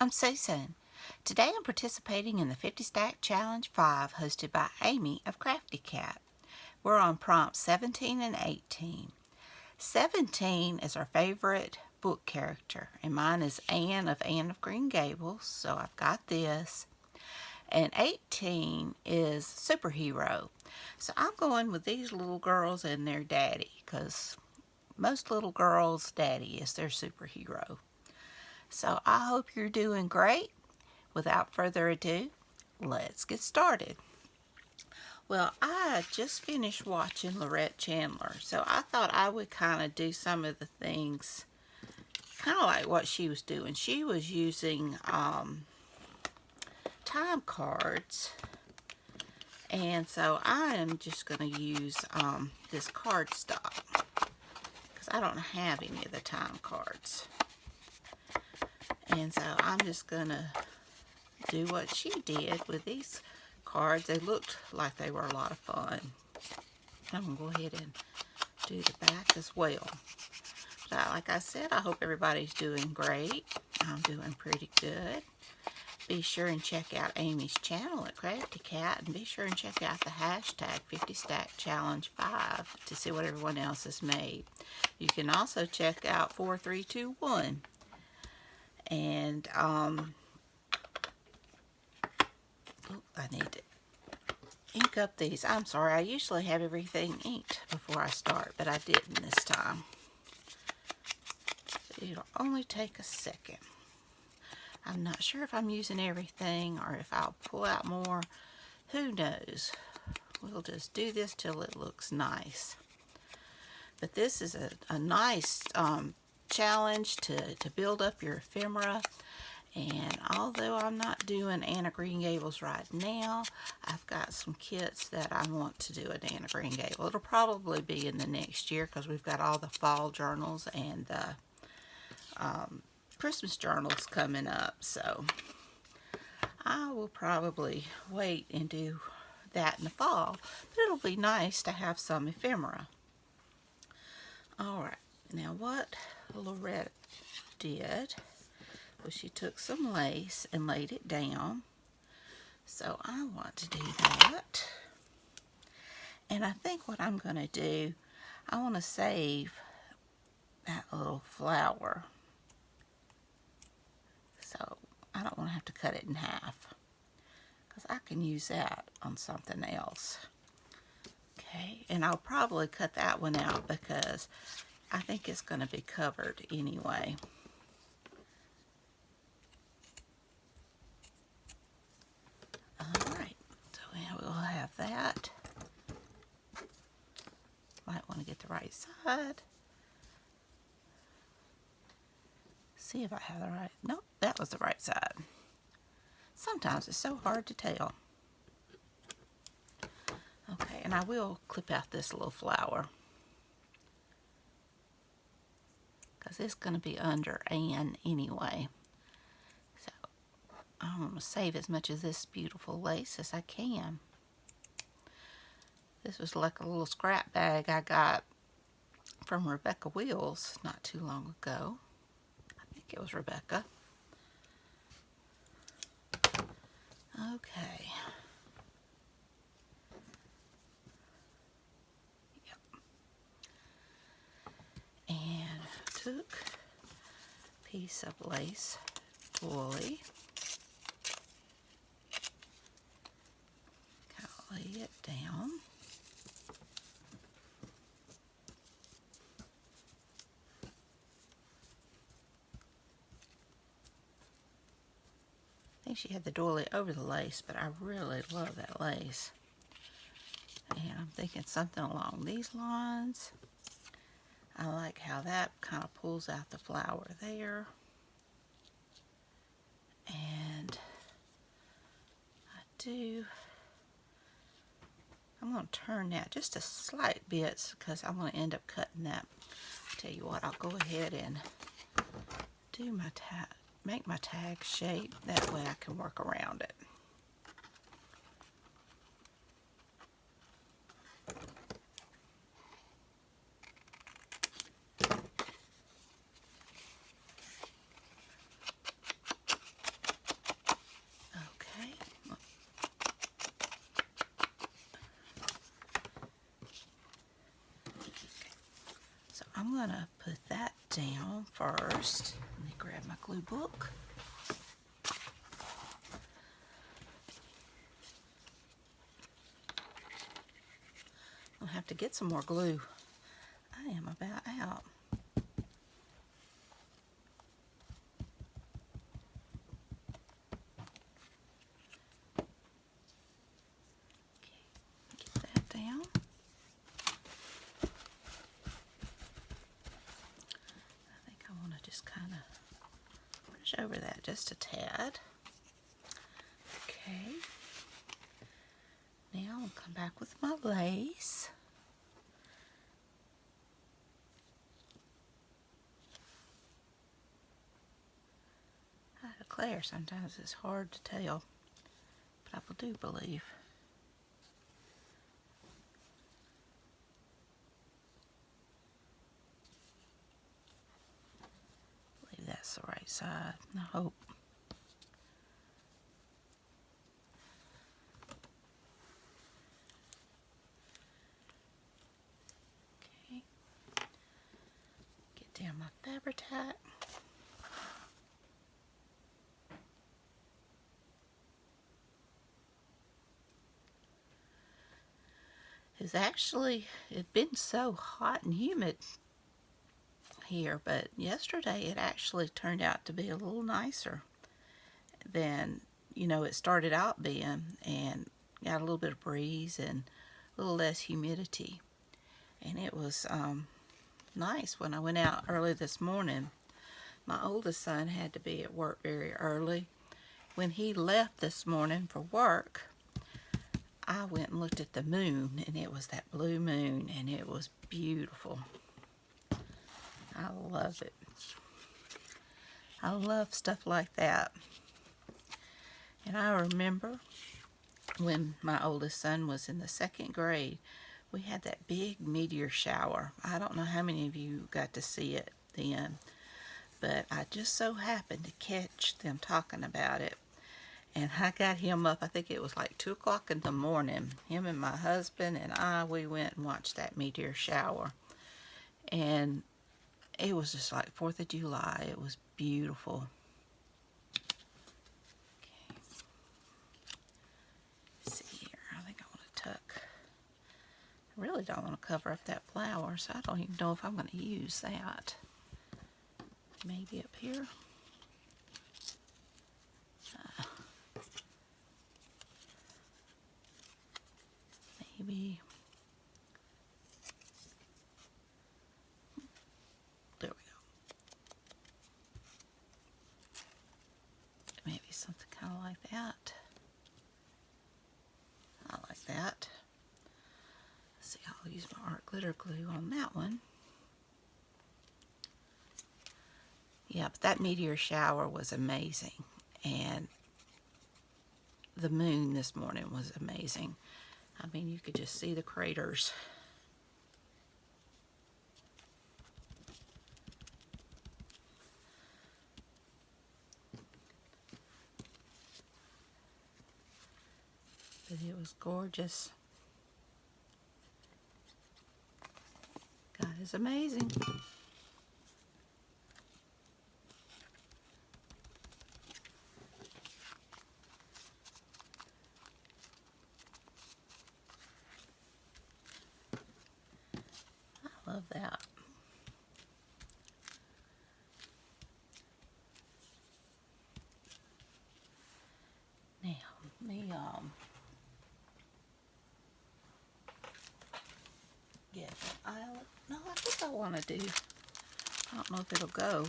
I'm Susan. Today I'm participating in the 50 Stack Challenge 5 hosted by Amy of Crafty Cat. We're on prompts 17 and 18. 17 is our favorite book character, and mine is Anne of Green Gables, so I've got this. And 18 is superhero. So I'm going with these little girls and their daddy, because most little girls' daddy is their superhero. So I hope you're doing great. Without further ado, let's get started. Well, I just finished watching Lorette Chandler, so I thought I would kind of do some of the things kind of like what she was doing. She was using time cards, and so I am just going to use this cardstock because I don't have any of the time cards. And so I'm just going to do what she did with these cards. They looked like they were a lot of fun. I'm going to go ahead and do the back as well. But like I said, I hope everybody's doing great. I'm doing pretty good. Be sure and check out Amy's channel at Crafty Cat, and be sure and check out the hashtag 50 Stack Challenge 5 to see what everyone else has made. You can also check out 4321. And I need to ink up these. I'm sorry, I usually have everything inked before I start, but I didn't this time. It'll only take a second. I'm not sure if I'm using everything or if I'll pull out more. Who knows? We'll just do this till it looks nice. But this is a nice challenge to build up your ephemera. And although I'm not doing Anne of Green Gables right now, I've got some kits that I want to do at Anne of Green Gables. It'll probably be in the next year because we've got all the fall journals and the Christmas journals coming up. So I will probably wait and do that in the fall. But it'll be nice to have some ephemera. Alright, now what Lorette did was she took some lace and laid it down. So I want to do that. And I think what I'm going to do, I want to save that little flower. So I don't want to have to cut it in half, because I can use that on something else. Okay, and I'll probably cut that one out because I think it's going to be covered anyway. Alright, so we'll have that. Might want to get the right side. See if I have the right. Nope, that was the right side. Sometimes it's so hard to tell. Okay, and I will clip out this little flower, because it's going to be under Anne anyway. So I'm going to save as much of this beautiful lace as I can. This was like a little scrap bag I got from Rebecca Wheels not too long ago. I think it was Rebecca. Okay. Yep. And took a piece of lace woolly. Lay it down. I think she had the doily over the lace, but I really love that lace. And I'm thinking something along these lines. I like how that kind of pulls out the flower there. And I'm going to turn that just a slight bit because I'm going to end up cutting that. I'll tell you what, I'll go ahead and do my tag, make my tag shape. That way I can work around it. I'm going to put that down first. Let me grab my glue book. I'll have to get some more glue. I am about out. Over that just a tad. Okay. Now I'll come back with my lace. I declare sometimes it's hard to tell, but I do believe. That's the right side, I hope. Okay. Get down my Fabri-Tac. It'd been so hot and humid here, but yesterday it actually turned out to be a little nicer than it started out being, and got a little bit of breeze and a little less humidity, and it was nice. When I went out early this morning, my oldest son had to be at work very early. When he left this morning for work, I went and looked at the moon, and it was that blue moon, and it was beautiful. I love it. I love stuff like that. And I remember when my oldest son was in the 2nd grade, we had that big meteor shower. I don't know how many of you got to see it then, but I just so happened to catch them talking about it. And I got him up, I think it was like 2 o'clock in the morning. Him and my husband and we went and watched that meteor shower. And it was just like 4th of July. It was beautiful. Okay. Let's see here. I think I want to tuck. I really don't want to cover up that flower, so I don't even know if I'm going to use that. Maybe up here. Maybe. There we go. Maybe something kind of like that. I like that. Let's see, I'll use my art glitter glue on that one. Yeah, but that meteor shower was amazing. And the moon this morning was amazing. I mean, you could just see the craters. But it was gorgeous. God is amazing. I love that. Now, let me get an eyelet. No, I think I want to do. I don't know if it'll go.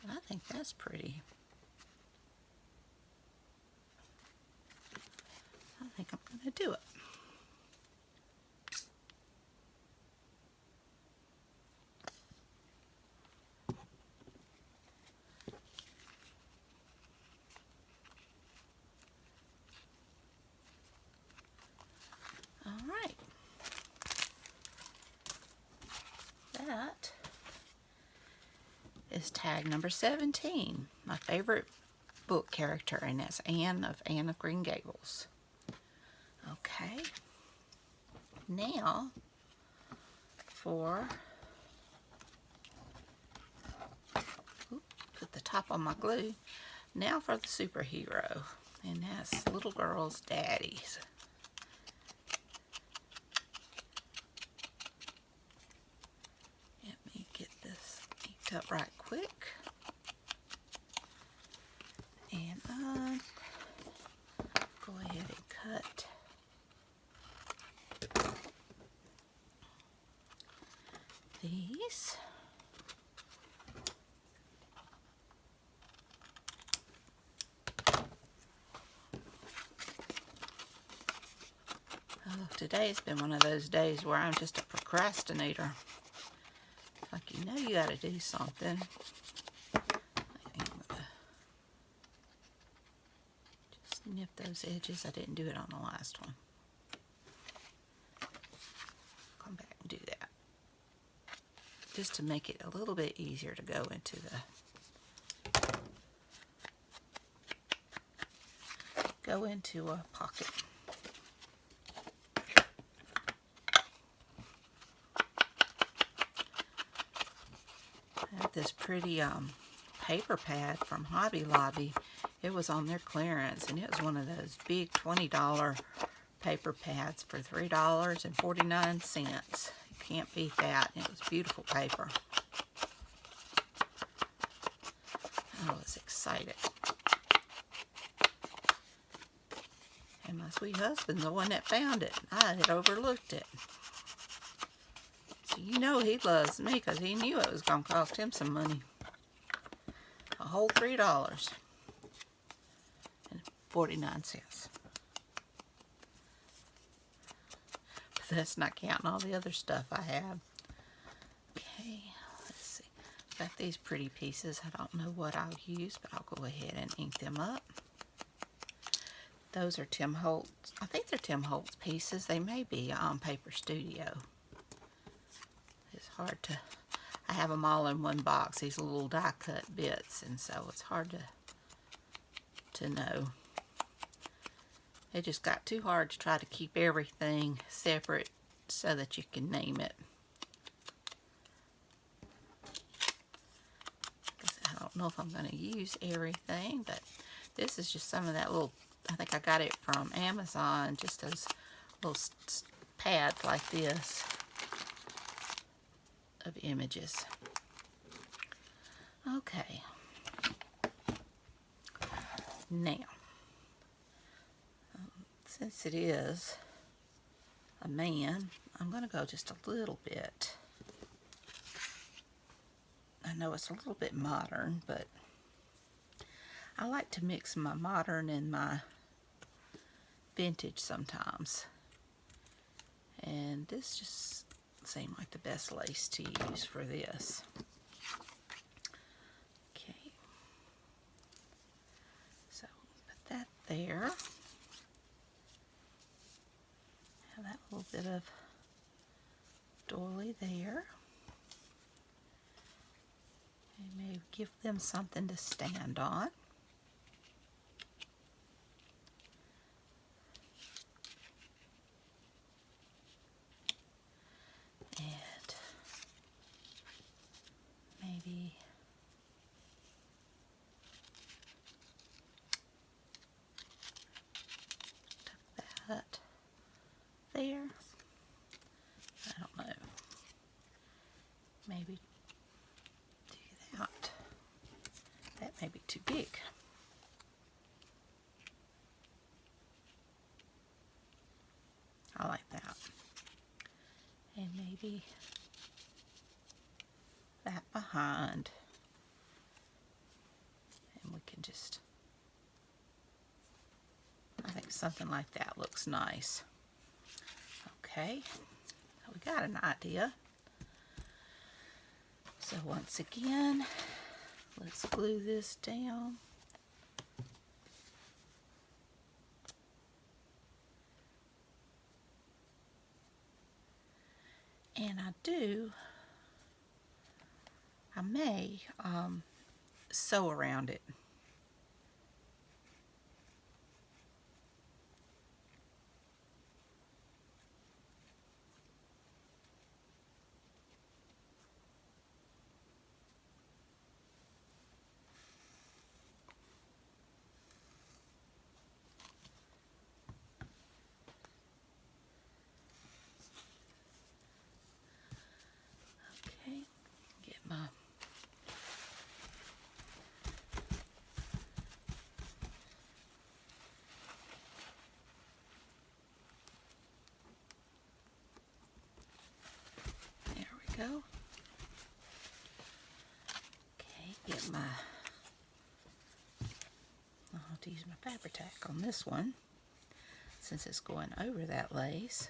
I think that's pretty. I think I'm going to do it. All right. That is tag number 17. My favorite book character, and that's Anne of Green Gables. Okay, now for, put the top on my glue. Now for the superhero, and that's little girls' daddies. Let me get this inked up right quick. And go ahead and cut these. Oh, today's been one of those days where I'm just a procrastinator. Like, you know you gotta do something. Just nip those edges. I didn't do it on the last one. Come back and do that. Just to make it a little bit easier to go into a pocket. I have this pretty paper pad from Hobby Lobby. It was on their clearance, and it was one of those big $20 paper pads for $3.49. You can't beat that. It was beautiful paper. I was excited. And my sweet husband's the one that found it. I had overlooked it. So you know he loves me, because he knew it was going to cost him some money. A whole $3.49. But that's not counting all the other stuff I have. Okay, let's see. Got these pretty pieces. I don't know what I'll use, but I'll go ahead and ink them up. Those are Tim Holtz. I think they're Tim Holtz pieces. They may be on Paper Studio. It's hard to, I have them all in one box, these little die cut bits, and so it's hard to know. It just got too hard to try to keep everything separate so that you can name it. I don't know if I'm going to use everything, but this is just some of that little, I think I got it from Amazon, just those little pads like this of images. Okay. Now, since it is a man, I'm going to go just a little bit. I know it's a little bit modern, but I like to mix my modern and my vintage sometimes. And this just seemed like the best lace to use for this. Okay. So put that there. Have that little bit of doily there. And maybe give them something to stand on. And maybe tuck that there. I don't know. Maybe do that. That may be too big. I like that. And maybe that behind. And we can just, I think something like that looks nice. Okay, so we got an idea. So once again, let's glue this down. And I may sew around it. I'll have to use my Fabri-Tac on this one since it's going over that lace.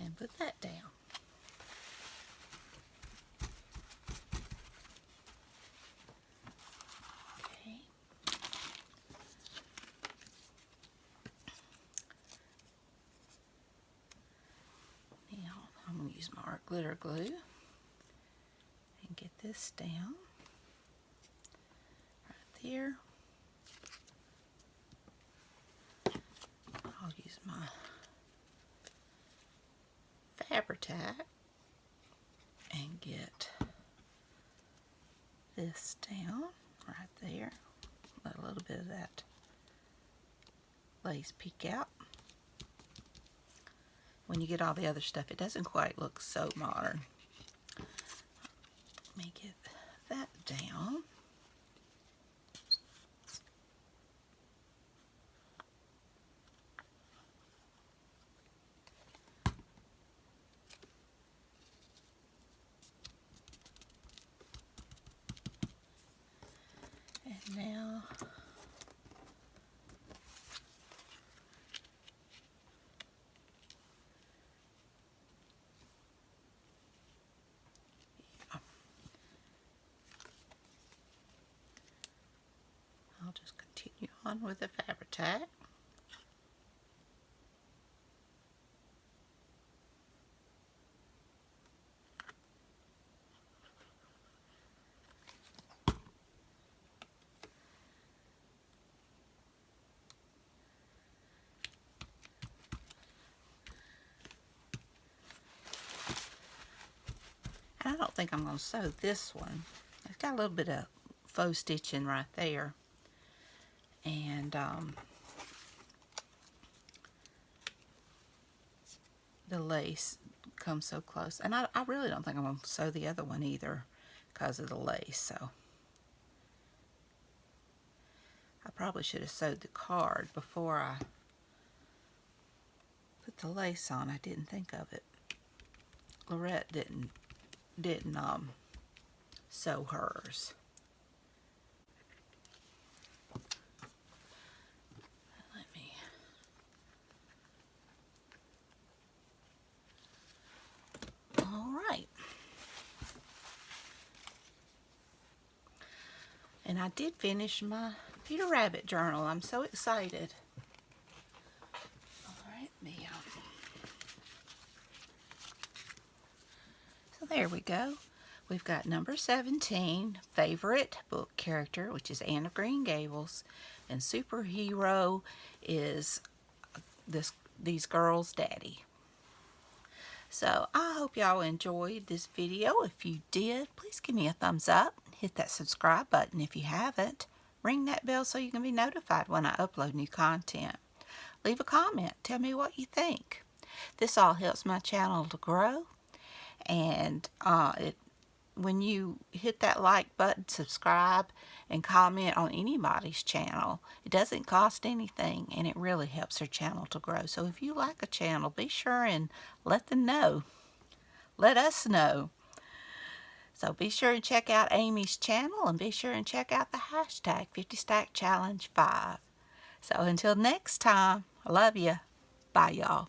And put that down. Okay. Now I'm going to use my art glitter glue and get this down right there. I'll use my Fabri-Tac and get this down right there. Let a little bit of that lace peek out. When you get all the other stuff, it doesn't quite look so modern. Let me get that down. And now I'll just continue on with the Fabri-Tac. I don't think I'm going to sew this one. It's got a little bit of faux stitching right there. And the lace comes so close. And I really don't think I'm going to sew the other one either because of the lace. So I probably should have sewed the card before I put the lace on. I didn't think of it. Lorette didn't sew hers. Let me all right. And I did finish my Peter Rabbit journal. I'm so excited. All right, so there we go. We've got number 17, favorite book character, which is Anne of Green Gables, and superhero is these girls' daddy. So I hope y'all enjoyed this video. If you did, please give me a thumbs up. Hit that subscribe button if you haven't. Ring that bell so you can be notified when I upload new content. Leave a comment. Tell me what you think. This all helps my channel to grow. And when you hit that like button, subscribe, and comment on anybody's channel, it doesn't cost anything, and it really helps their channel to grow. So if you like a channel, be sure and let them know. Let us know. So be sure and check out Amy's channel, and be sure and check out the hashtag 50 Stack Challenge 5. So until next time, I love you. Bye, y'all.